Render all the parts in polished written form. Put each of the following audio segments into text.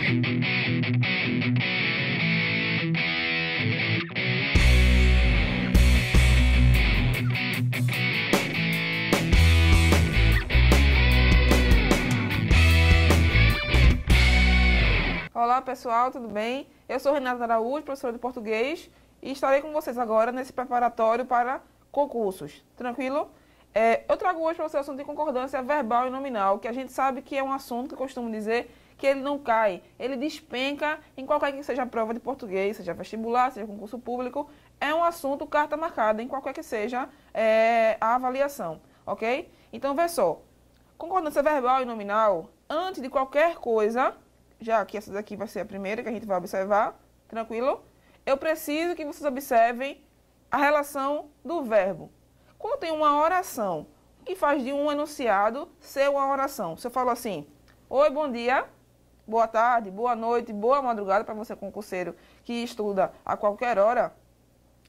Olá pessoal, tudo bem? Eu sou Renata Araújo, professora de português, e estarei com vocês agora nesse preparatório para concursos. Tranquilo? Eu trago hoje para você o assunto de concordância verbal e nominal, que a gente sabe que é um assunto que eu costumo dizer que ele não cai, ele despenca em qualquer que seja a prova de português, seja vestibular, seja concurso público, é um assunto carta marcada em qualquer que seja a avaliação, ok? Então, vê só, concordância verbal e nominal, antes de qualquer coisa, já que essa daqui vai ser a primeira que a gente vai observar, tranquilo? Eu preciso que vocês observem a relação do verbo. Quando tem uma oração que faz de um enunciado ser uma oração, se eu falo assim, oi, bom dia, boa tarde, boa noite, boa madrugada, para você concurseiro que estuda a qualquer hora,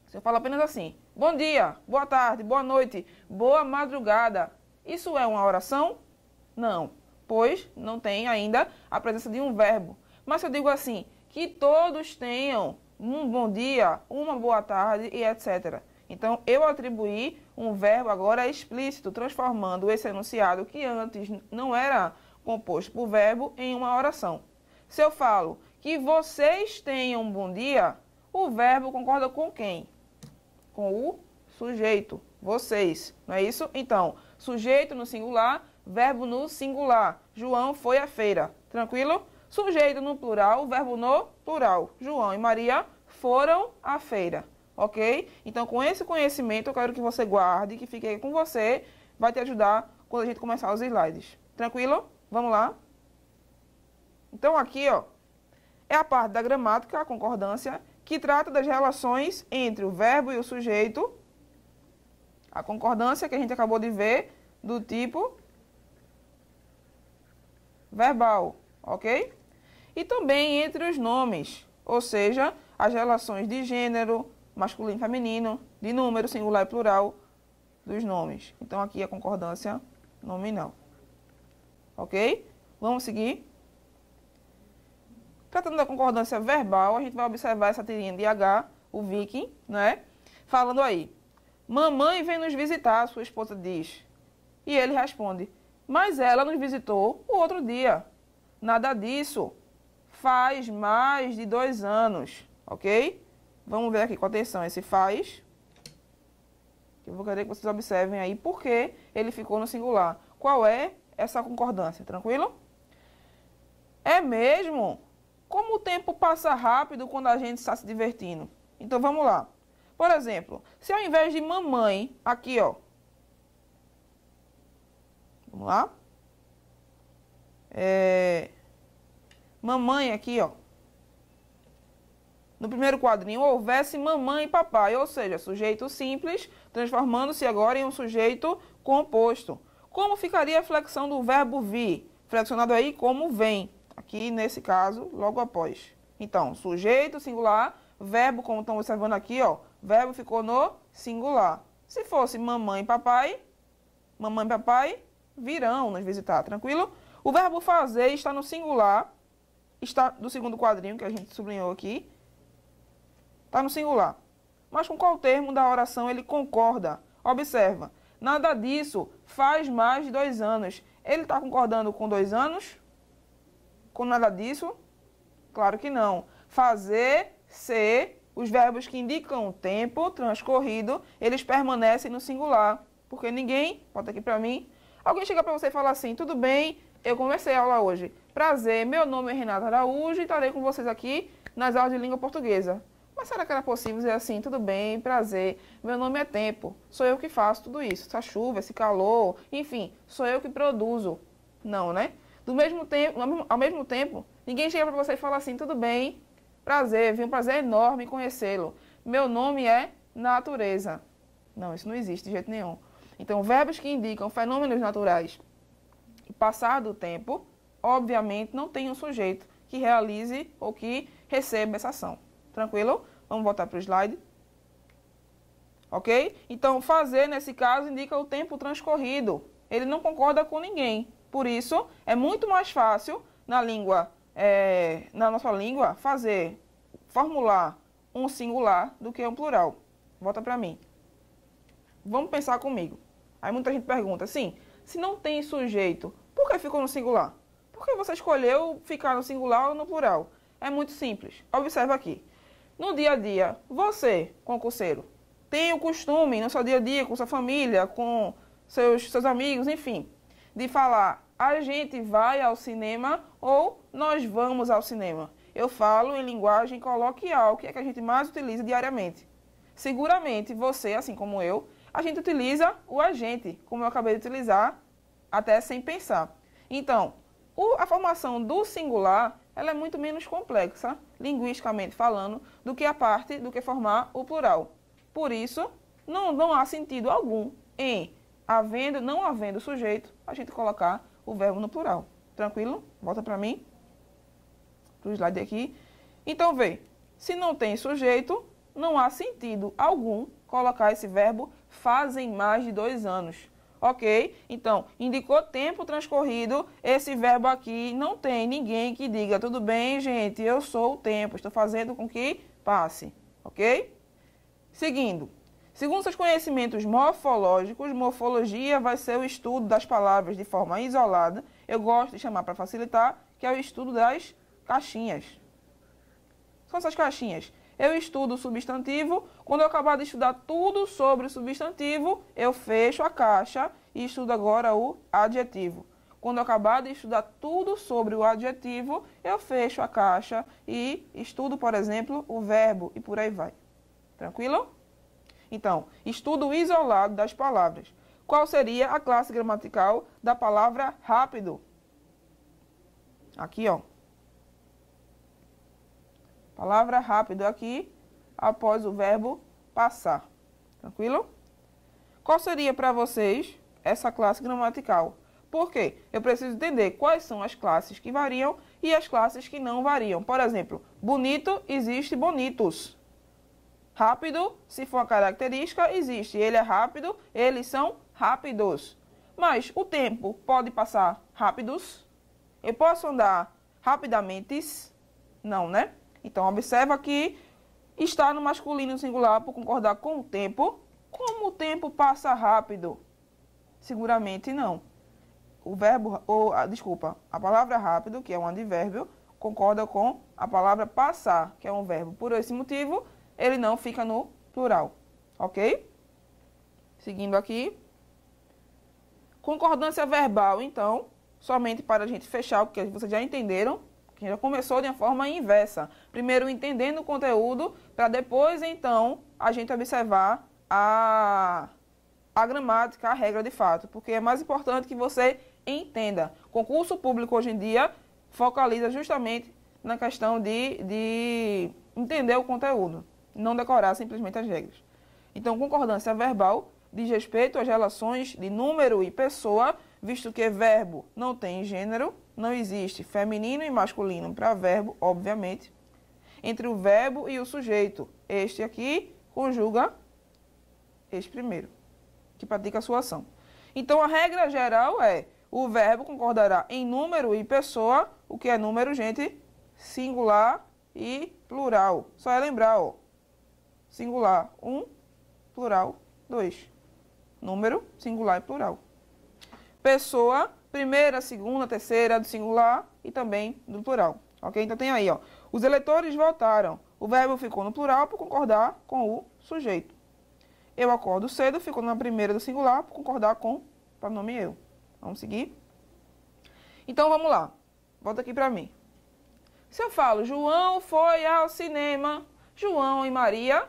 se eu falo apenas assim, bom dia, boa tarde, boa noite, boa madrugada, isso é uma oração? Não, pois não tem ainda a presença de um verbo. Mas se eu digo assim, que todos tenham um bom dia, uma boa tarde e etc. Então, eu atribuí um verbo agora explícito, transformando esse enunciado que antes não era composto por verbo em uma oração. Se eu falo que vocês tenham um bom dia, o verbo concorda com quem? Com o sujeito, vocês, não é isso? Então, sujeito no singular, verbo no singular. João foi à feira. Tranquilo? Sujeito no plural, verbo no plural. João e Maria foram à feira. Ok? Então, com esse conhecimento, eu quero que você guarde, que fique aí com você. Vai te ajudar quando a gente começar os slides. Tranquilo? Vamos lá? Então, aqui, ó, é a parte da gramática, a concordância, que trata das relações entre o verbo e o sujeito. A concordância que a gente acabou de ver, do tipo verbal, ok? E também entre os nomes, ou seja, as relações de gênero, masculino e feminino, de número, singular e plural dos nomes. Então, aqui a concordância nominal. Ok? Vamos seguir. Tratando da concordância verbal, a gente vai observar essa tirinha de H, o Viking, né? Falando aí, mamãe vem nos visitar, sua esposa diz. E ele responde, mas ela nos visitou o outro dia. Nada disso. Faz mais de 2 anos, ok? Vamos ver aqui com atenção esse faz. Eu vou querer que vocês observem aí por que ele ficou no singular. Qual é essa concordância, tranquilo? É mesmo? Como o tempo passa rápido quando a gente está se divertindo? Então, vamos lá. Por exemplo, se ao invés de mamãe, aqui, ó. Vamos lá. Mamãe aqui, ó. No primeiro quadrinho, houvesse mamãe e papai, ou seja, sujeito simples, transformando-se agora em um sujeito composto. Como ficaria a flexão do verbo vir? Flexionado aí como vem. Aqui, nesse caso, logo após. Então, sujeito, singular, verbo, como estão observando aqui, ó. Verbo ficou no singular. Se fosse mamãe e papai virão nos visitar, tranquilo? O verbo fazer está no singular, está do segundo quadrinho que a gente sublinhou aqui. Está no singular. Mas com qual termo da oração ele concorda? Observa. Nada disso faz mais de 2 anos. Ele está concordando com 2 anos? Com nada disso? Claro que não. Fazer, ser, os verbos que indicam o tempo transcorrido, eles permanecem no singular. Porque ninguém, bota aqui para mim, alguém chega para você e fala assim, tudo bem, eu comecei a aula hoje. Prazer, meu nome é Renata Araújo e estarei com vocês aqui nas aulas de língua portuguesa. Mas será que era possível dizer assim, tudo bem, prazer, meu nome é Tempo, sou eu que faço tudo isso, essa chuva, esse calor, enfim, sou eu que produzo. Não, né? Ao mesmo tempo, ninguém chega para você e fala assim, tudo bem, prazer, vi um prazer enorme em conhecê-lo. Meu nome é Natureza. Não, isso não existe de jeito nenhum. Então, verbos que indicam fenômenos naturais e passar do tempo, obviamente, não tem um sujeito que realize ou que receba essa ação. Tranquilo? Vamos voltar para o slide. Ok? Então, fazer, nesse caso, indica o tempo transcorrido. Ele não concorda com ninguém. Por isso, é muito mais fácil, na língua na nossa língua, formular um singular do que um plural. Volta para mim. Vamos pensar comigo. Aí muita gente pergunta, sim, se não tem sujeito, por que ficou no singular? Por que você escolheu ficar no singular ou no plural? É muito simples. Observa aqui. No dia a dia, você, concurseiro, tem o costume, no seu dia a dia, com sua família, com seus amigos, enfim, de falar, a gente vai ao cinema ou nós vamos ao cinema. Eu falo em linguagem coloquial, que é que a gente mais utiliza diariamente. Seguramente, você, assim como eu, a gente utiliza o agente, como eu acabei de utilizar, até sem pensar. Então, a formação do singular, ela é muito menos complexa, linguisticamente falando, do que formar o plural. Por isso, não há sentido algum em, não havendo sujeito, a gente colocar o verbo no plural. Tranquilo? Volta para mim. Para o slide aqui. Então, vê, se não tem sujeito, não há sentido algum colocar esse verbo fazem mais de 2 anos. Ok? Então, indicou tempo transcorrido, esse verbo aqui não tem ninguém que diga, tudo bem, gente, eu sou o tempo, estou fazendo com que passe. Ok? Seguindo. Segundo seus conhecimentos morfológicos, morfologia vai ser o estudo das palavras de forma isolada. Eu gosto de chamar para facilitar, que é o estudo das caixinhas. São essas caixinhas. Eu estudo o substantivo, quando eu acabar de estudar tudo sobre o substantivo, eu fecho a caixa e estudo agora o adjetivo. Quando eu acabar de estudar tudo sobre o adjetivo, eu fecho a caixa e estudo, por exemplo, o verbo e por aí vai. Tranquilo? Então, estudo isolado das palavras. Qual seria a classe gramatical da palavra rápido? Aqui, ó. Palavra rápido aqui, após o verbo passar. Tranquilo? Qual seria para vocês essa classe gramatical? Por quê? Eu preciso entender quais são as classes que variam e as classes que não variam. Por exemplo, bonito, existe bonitos. Rápido, se for uma característica, existe. Ele é rápido, eles são rápidos. Mas o tempo pode passar rápidos? Eu posso andar rapidamente? Não, né? Então, observa que está no masculino singular por concordar com o tempo. Como o tempo passa rápido? Seguramente não. A palavra rápido, que é um advérbio, concorda com a palavra passar, que é um verbo. Por esse motivo, ele não fica no plural. Ok? Seguindo aqui. Concordância verbal, então, somente para a gente fechar, porque vocês já entenderam, que já começou de uma forma inversa. Primeiro entendendo o conteúdo, para depois, então, a gente observar a gramática, a regra de fato. Porque é mais importante que você entenda. Concurso público hoje em dia focaliza justamente na questão de entender o conteúdo, não decorar simplesmente as regras. Então, concordância verbal diz respeito às relações de número e pessoa, visto que verbo não tem gênero, não existe feminino e masculino para verbo, obviamente, entre o verbo e o sujeito. Este aqui conjuga este primeiro, que pratica a sua ação. Então, a regra geral é, o verbo concordará em número e pessoa. O que é número, gente? Singular e plural. Só é lembrar, ó. Singular, 1, plural, 2. Número, singular e plural. Pessoa, primeira, segunda, terceira do singular e também do plural. Ok? Então tem aí, ó. Os eleitores votaram. O verbo ficou no plural por concordar com o sujeito. Eu acordo cedo, ficou na primeira do singular por concordar com o pronome eu. Vamos seguir? Então vamos lá. Volta aqui para mim. Se eu falo, João foi ao cinema, João e Maria,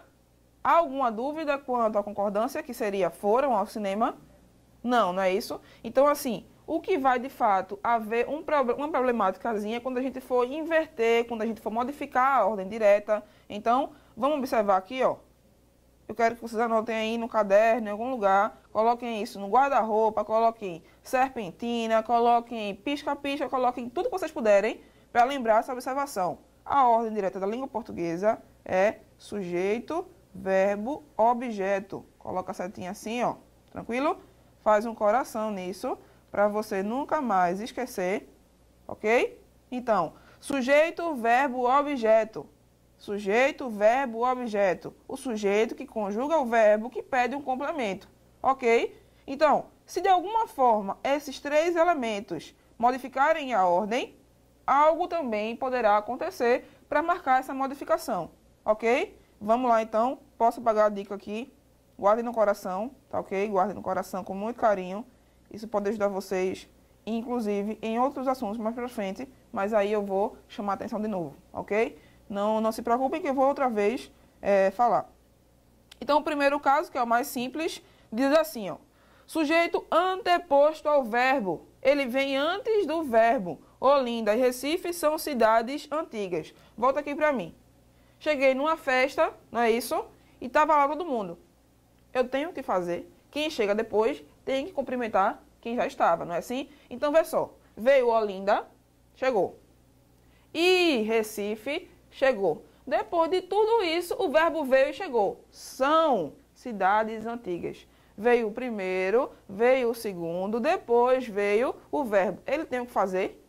há alguma dúvida quanto à concordância, que seria foram ao cinema? Não, não é isso? Então, assim, o que vai de fato haver uma problemáticazinha quando a gente for inverter, quando a gente for modificar a ordem direta. Então, vamos observar aqui, ó. Eu quero que vocês anotem aí no caderno, em algum lugar, coloquem isso no guarda-roupa, coloquem serpentina, coloquem pisca-pisca, coloquem tudo que vocês puderem para lembrar essa observação. A ordem direta da língua portuguesa é sujeito, verbo, objeto. Coloca a setinha assim, ó. Tranquilo? Faz um coração nisso para você nunca mais esquecer, ok? Então, Sujeito, verbo, objeto. Sujeito, verbo, objeto. O sujeito que conjuga o verbo que pede um complemento. Ok? Então, se de alguma forma esses três elementos modificarem a ordem, algo também poderá acontecer para marcar essa modificação. Ok? Vamos lá então. Posso apagar a dica aqui. Guardem no coração, tá ok? Guardem no coração com muito carinho. Isso pode ajudar vocês, inclusive, em outros assuntos mais pra frente, mas aí eu vou chamar a atenção de novo, ok? Não se preocupem que eu vou outra vez falar. Então, o primeiro caso, que é o mais simples, diz assim, ó. Sujeito anteposto ao verbo. Ele vem antes do verbo. Olinda e Recife são cidades antigas. Volta aqui pra mim. Cheguei numa festa, não é isso? E tava lá todo mundo. Eu tenho que fazer. Quem chega depois tem que cumprimentar quem já estava, não é assim? Então, vê só. Veio Olinda, chegou. E Recife, chegou. Depois de tudo isso, o verbo veio e chegou. São cidades antigas. Veio o primeiro, veio o segundo, depois veio o verbo. Ele tem o que fazer?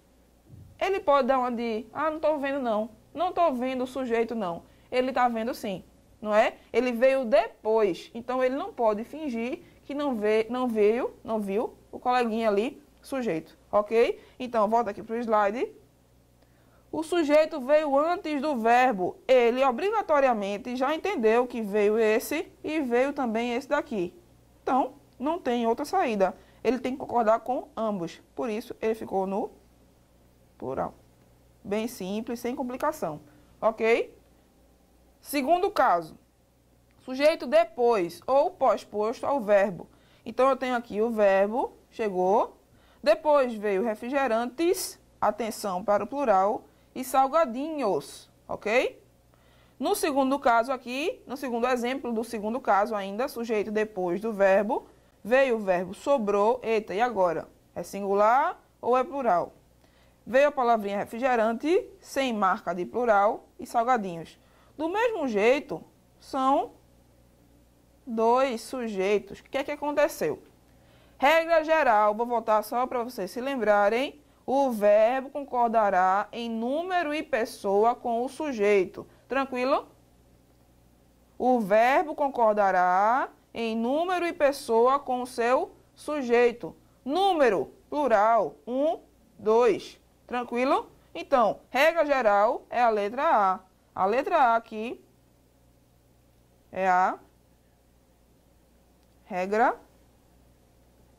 Ele pode dar uma de, não estou vendo não. Não estou vendo o sujeito não. Ele está vendo sim. Não é? Ele veio depois, então ele não pode fingir que não viu o coleguinha ali, sujeito, ok? Então, volta aqui para o slide. O sujeito veio antes do verbo, ele obrigatoriamente já entendeu que veio esse e veio também esse daqui. Então, não tem outra saída, ele tem que concordar com ambos, por isso ele ficou no plural. Bem simples, sem complicação, ok? Segundo caso, sujeito depois ou pós-posto ao verbo. Então, eu tenho aqui o verbo, chegou, depois veio refrigerantes, atenção para o plural, e salgadinhos, ok? No segundo caso aqui, no segundo exemplo do segundo caso ainda, sujeito depois do verbo, veio o verbo sobrou, eita, e agora? É singular ou é plural? Veio a palavrinha refrigerante, sem marca de plural, e salgadinhos. Do mesmo jeito, são dois sujeitos. O que é que aconteceu? Regra geral, vou voltar só para vocês se lembrarem, o verbo concordará em número e pessoa com o sujeito. Tranquilo? O verbo concordará em número e pessoa com o seu sujeito. Número, plural, 1, 2. Tranquilo? Então, regra geral é a letra A. A letra A aqui é a regra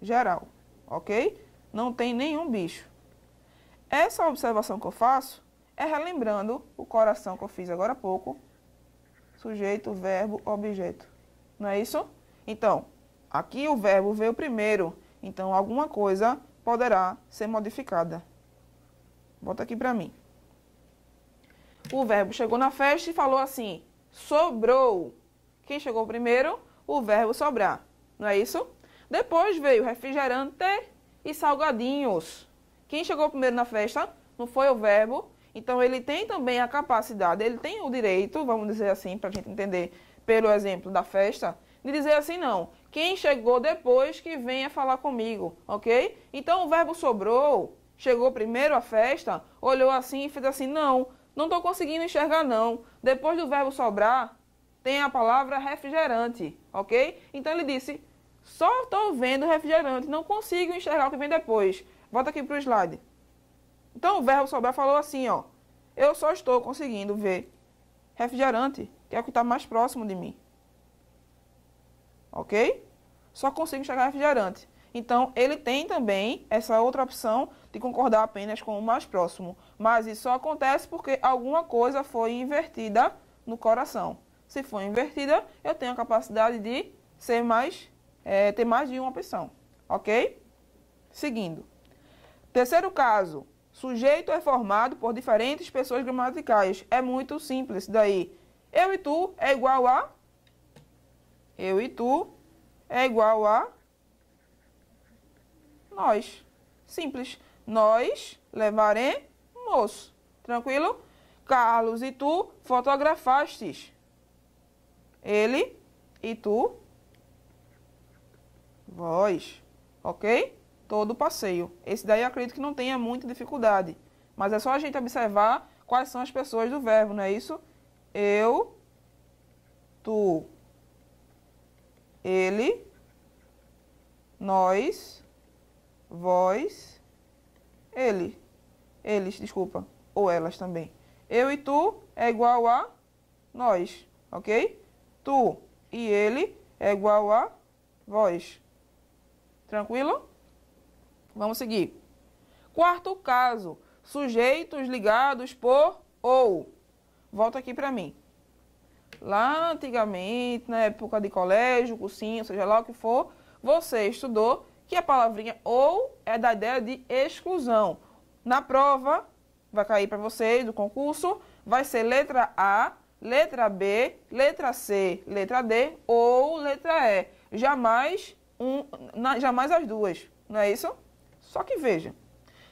geral, ok? Não tem nenhum bicho. Essa observação que eu faço é relembrando o coração que eu fiz agora há pouco. Sujeito, verbo, objeto. Não é isso? Então, aqui o verbo veio primeiro. Então, alguma coisa poderá ser modificada. Bota aqui para mim. O verbo chegou na festa e falou assim, sobrou. Quem chegou primeiro? O verbo sobrar. Não é isso? Depois veio refrigerante e salgadinhos. Quem chegou primeiro na festa? Não foi o verbo. Então, ele tem também a capacidade, ele tem o direito, vamos dizer assim, para a gente entender pelo exemplo da festa, de dizer assim, não. Quem chegou depois que venha falar comigo, ok? Então, o verbo sobrou, chegou primeiro à festa, olhou assim e fez assim, não estou conseguindo enxergar não. Depois do verbo sobrar, tem a palavra refrigerante, ok? Então, ele disse, só estou vendo refrigerante, não consigo enxergar o que vem depois. Volta aqui para o slide. Então, o verbo sobrar falou assim, ó. Eu só estou conseguindo ver refrigerante, que é o que está mais próximo de mim. Ok? Só consigo enxergar refrigerante. Então, ele tem também essa outra opção de concordar apenas com o mais próximo. Mas isso só acontece porque alguma coisa foi invertida no coração. Se for invertida, eu tenho a capacidade de ter mais de uma opção. Ok? Seguindo. Terceiro caso. Sujeito é formado por diferentes pessoas gramaticais. É muito simples isso daí. Eu e tu é igual a... Eu e tu é igual a... Nós. Simples. Nós levaremos. Tranquilo? Carlos e tu fotografastes. Ele e tu, vós. Ok? Todo o passeio. Esse daí eu acredito que não tenha muita dificuldade. Mas é só a gente observar quais são as pessoas do verbo, não é isso? Eu, tu, ele, nós, vós, eles, desculpa, ou elas também. Eu e tu é igual a nós, ok? Tu e ele é igual a vós. Tranquilo? Vamos seguir. Quarto caso, sujeitos ligados por ou. Volta aqui para mim. Lá antigamente, na época de colégio, cursinho, seja lá o que for, você estudou que a palavrinha ou é da ideia de exclusão. Na prova, vai cair para vocês do concurso, vai ser letra A, letra B, letra C, letra D ou letra E. Jamais as duas, não é isso? Só que veja,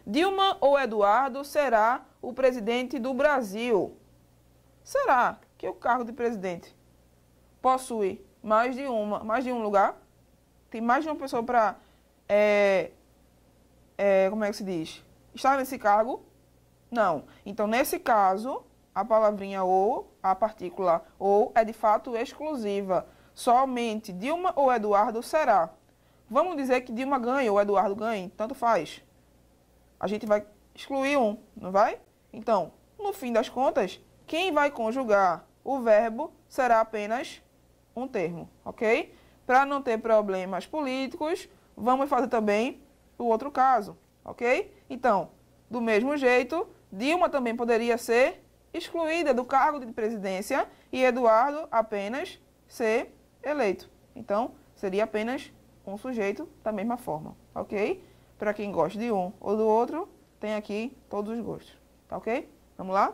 Dilma ou Eduardo será o presidente do Brasil. Será que o cargo de presidente possui mais de um lugar? Tem mais de uma pessoa para, como é que se diz? Estar nesse cargo? Não. Então, nesse caso, a palavrinha ou, a partícula ou, é de fato exclusiva. Somente Dilma ou Eduardo será. Vamos dizer que Dilma ganhe ou Eduardo ganhe, tanto faz. A gente vai excluir um, não vai? Então, no fim das contas, quem vai conjugar o verbo será apenas um termo, ok? Para não ter problemas políticos, vamos fazer também o outro caso, ok? Então, do mesmo jeito, Dilma também poderia ser excluída do cargo de presidência e Eduardo apenas ser eleito. Então, seria apenas um sujeito da mesma forma, ok? Para quem gosta de um ou do outro, tem aqui todos os gostos, tá ok? Vamos lá?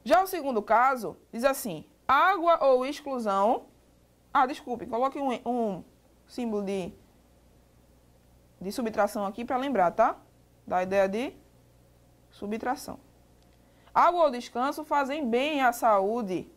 Já o segundo caso, diz assim, água ou exclusão... desculpe, coloque um símbolo de subtração aqui para lembrar, tá? Da ideia de subtração. Água ou descanso fazem bem à saúde.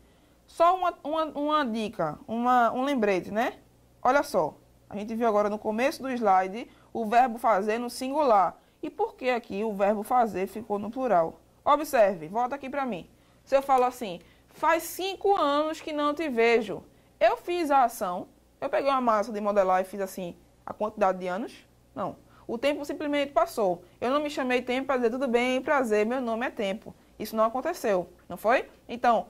Só uma dica, um lembrete, né? Olha só, a gente viu agora no começo do slide o verbo fazer no singular. E por que aqui o verbo fazer ficou no plural? Observe, volta aqui para mim. Se eu falo assim, faz 5 anos que não te vejo. Eu fiz a ação, eu peguei uma massa de modelar e fiz assim, a quantidade de anos? Não. O tempo simplesmente passou. Eu não me chamei tempo para dizer tudo bem, prazer, meu nome é tempo. Isso não aconteceu, não foi? Então,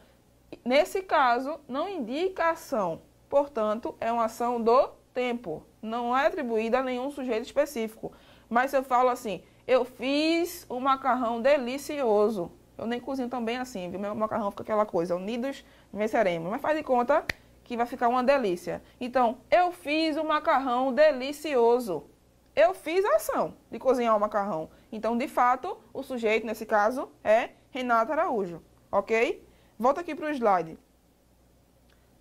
nesse caso, não indica ação. Portanto, é uma ação do tempo. Não é atribuída a nenhum sujeito específico. Mas se eu falo assim, eu fiz um macarrão delicioso. Eu nem cozinho tão bem assim, viu? Meu macarrão fica aquela coisa, unidos venceremos. Mas faz de conta que vai ficar uma delícia. Então, eu fiz um macarrão delicioso. Eu fiz a ação de cozinhar o macarrão. Então, de fato, o sujeito, nesse caso, é Renata Araújo. Ok? Volta aqui para o slide.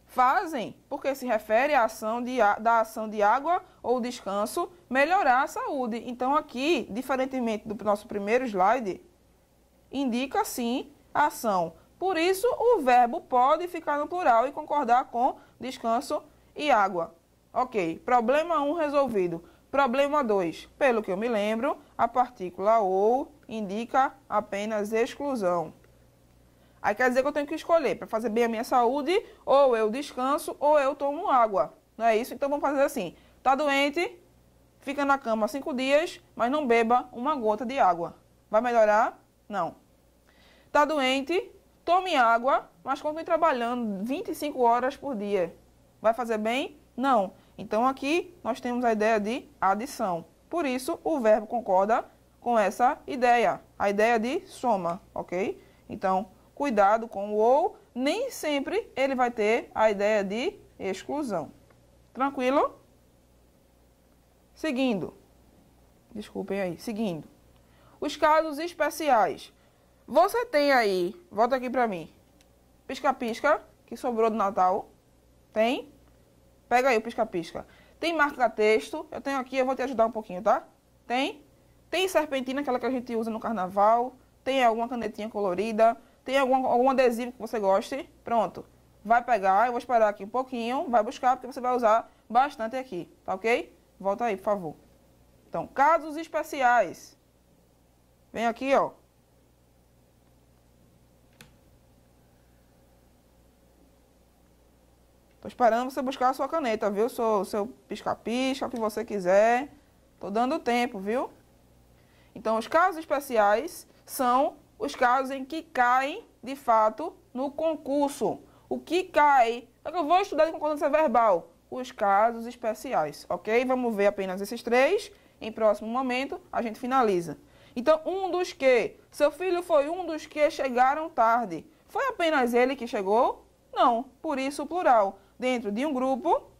Fazem, porque se refere à ação da ação de água ou descanso, melhorar a saúde. Então, aqui, diferentemente do nosso primeiro slide, indica, sim, a ação. Por isso, o verbo pode ficar no plural e concordar com descanso e água. Ok, problema 1 resolvido. Problema 2. Pelo que eu me lembro, a partícula ou indica apenas exclusão. Aí quer dizer que eu tenho que escolher, para fazer bem a minha saúde, ou eu descanso, ou eu tomo água. Não é isso? Então vamos fazer assim. Tá doente, fica na cama 5 dias, mas não beba uma gota de água. Vai melhorar? Não. Tá doente, tome água, mas continue trabalhando 25 horas por dia. Vai fazer bem? Não. Então aqui nós temos a ideia de adição. Por isso o verbo concorda com essa ideia, a ideia de soma, ok? Então, cuidado com o ou, nem sempre ele vai ter a ideia de exclusão. Tranquilo? Seguindo. Desculpem aí, seguindo. Os casos especiais. Você tem aí, volta aqui para mim, pisca-pisca, que sobrou do Natal. Tem? Pega aí o pisca-pisca. Tem marca-texto, eu tenho aqui, eu vou te ajudar um pouquinho, tá? Tem? Tem serpentina, aquela que a gente usa no carnaval. Tem alguma canetinha colorida. Tem algum adesivo que você goste. Pronto. Vai pegar, eu vou esperar aqui um pouquinho, vai buscar, porque você vai usar bastante aqui, tá ok? Volta aí, por favor. Então, casos especiais. Vem aqui, ó. Tô esperando você buscar a sua caneta, viu? Seu pisca-pisca, o que você quiser. Tô dando tempo, viu? Então, os casos especiais são os casos em que caem, de fato, no concurso. O que cai? Eu vou estudar de concordância verbal. Os casos especiais, ok? Vamos ver apenas esses três. Em próximo momento, a gente finaliza. Então, um dos que? Seu filho foi um dos que chegaram tarde. Foi apenas ele que chegou? Não, por isso o plural. Dentro de um grupo,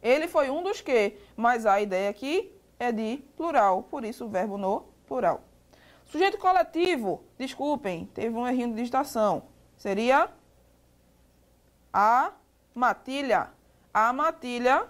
ele foi um dos que, mas a ideia aqui é de plural, por isso o verbo no plural. Sujeito coletivo, desculpem, teve um errinho de digitação. Seria a Matilha. A Matilha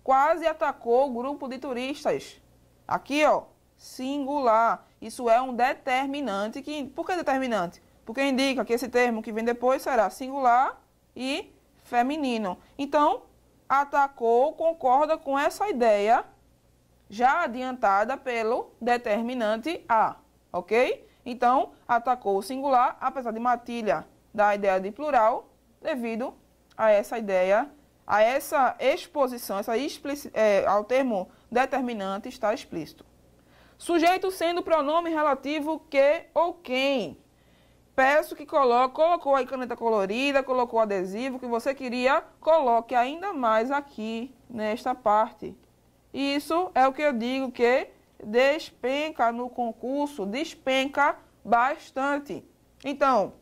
quase atacou o grupo de turistas. Aqui, ó, singular. Isso é um determinante. Por que determinante? Porque indica que esse termo que vem depois será singular e feminino. Então, atacou concorda com essa ideia já adiantada pelo determinante a, ok? Então, atacou o singular, apesar de Matilha dar a ideia de plural, devido a essa ideia, a essa exposição, ao termo determinante está explícito. Sujeito sendo pronome relativo que ou quem. Peço que colocou aí caneta colorida, colocou adesivo, que você queria, coloque ainda mais aqui, nesta parte. Isso é o que eu digo que despenca no concurso, despenca bastante. Então,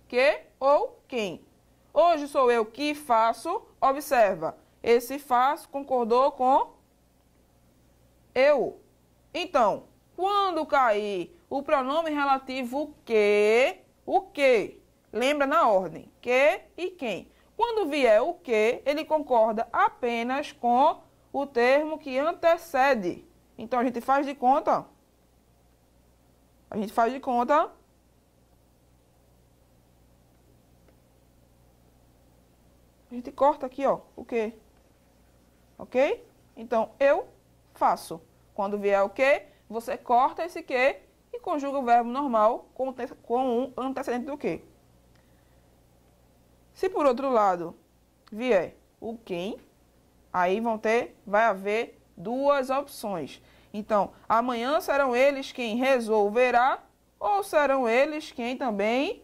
que ou quem? Hoje sou eu que faço, observa, esse faço concordou com eu. Então, quando cair o pronome relativo que, o que? Lembra na ordem, que e quem. Quando vier o que, ele concorda apenas com o termo que antecede. Então, a gente faz de conta. A gente corta aqui, ó, o que. Ok? Então, eu faço. Quando vier o que, você corta esse que e conjuga o verbo normal com um antecedente do que. Se por outro lado vier o quem, aí vai haver duas opções. Então, amanhã serão eles quem resolverá ou serão eles quem também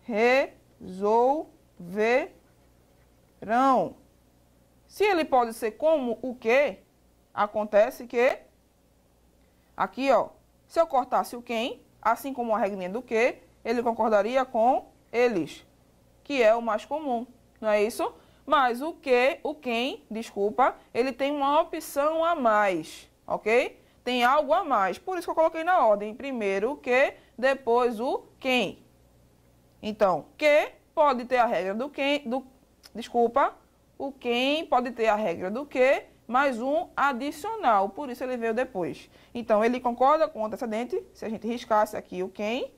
resolverão. Se ele pode ser como o que, acontece que aqui, ó, se eu cortasse o quem, assim como a regrinha do que, ele concordaria com eles, que é o mais comum, não é isso? Mas o quem, desculpa, ele tem uma opção a mais, ok? Tem algo a mais, por isso que eu coloquei na ordem. Primeiro o que, depois o quem. Então, que pode ter a regra do quem, o quem pode ter a regra do que, mais um adicional, por isso ele veio depois. Então, ele concorda com o antecedente, se a gente riscasse aqui o quem,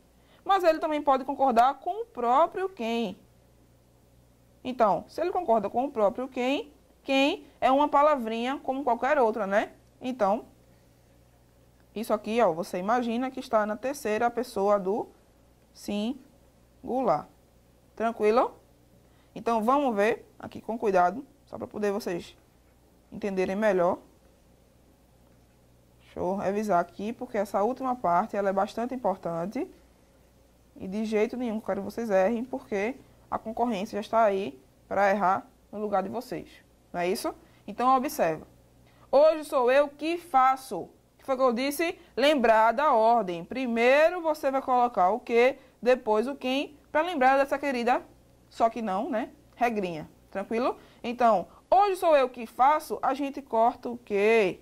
mas ele também pode concordar com o próprio quem. Então, se ele concorda com o próprio quem é uma palavrinha como qualquer outra, né? Então, isso aqui, ó, você imagina que está na terceira pessoa do singular. Tranquilo? Então, vamos ver aqui com cuidado, só para poder vocês entenderem melhor. Deixa eu revisar aqui, porque essa última parte ela é bastante importante. E de jeito nenhum quero que vocês errem, porque a concorrência já está aí para errar no lugar de vocês. Não é isso? Então, observa. Hoje sou eu que faço. O que foi que eu disse? Lembrar da ordem. Primeiro você vai colocar o que, depois o quem, para lembrar dessa querida, só que não, né? Regrinha. Tranquilo? Então, hoje sou eu que faço, a gente corta o que.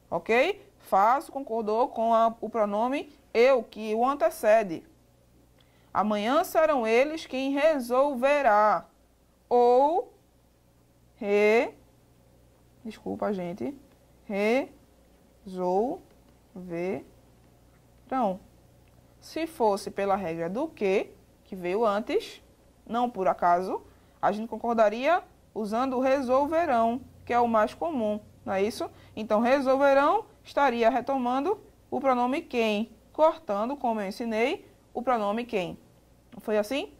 Ok? Faço, concordou com o pronome eu, que o antecede. Amanhã serão eles quem resolverá. Ou desculpa, gente. Resolverão. Se fosse pela regra do que veio antes, não por acaso, a gente concordaria usando o resolverão, que é o mais comum, não é isso? Então, resolverão estaria retomando o pronome quem, cortando, como eu ensinei, o pronome quem. Não foi assim?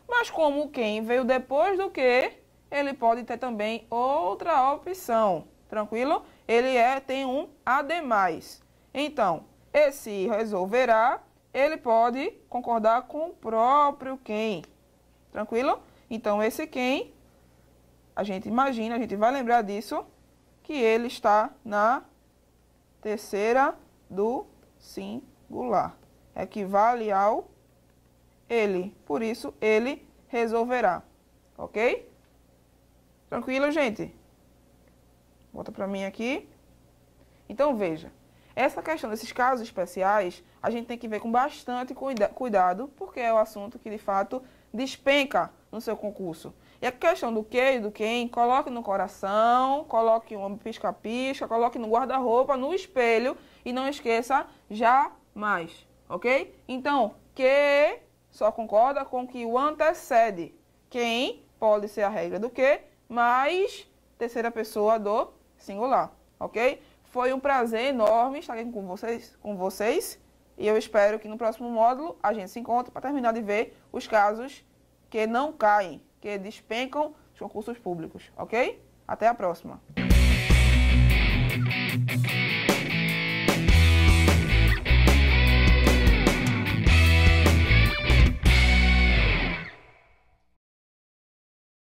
Mas como o quem veio depois do que, ele pode ter também outra opção. Tranquilo? Ele tem um ademais. Então, esse resolverá, ele pode concordar com o próprio quem. Tranquilo? Então, esse quem, a gente imagina, a gente vai lembrar disso, que ele está na terceira do singular. Equivale ao ele. Por isso, ele resolverá. Ok? Tranquilo, gente? Volta para mim aqui. Então, veja. Essa questão desses casos especiais, a gente tem que ver com bastante cuidado, porque é o assunto que, de fato, despenca no seu concurso. E a questão do que e do quem, coloque no coração, coloque um pisca-pisca, coloque no guarda-roupa, no espelho e não esqueça jamais, ok? Então, que só concorda com que o antecede. Quem pode ser a regra do que, mais terceira pessoa do singular, ok? Foi um prazer enorme estar aqui com vocês e eu espero que no próximo módulo a gente se encontre para terminar de ver os casos que não caem, que despencam os concursos públicos, ok? Até a próxima!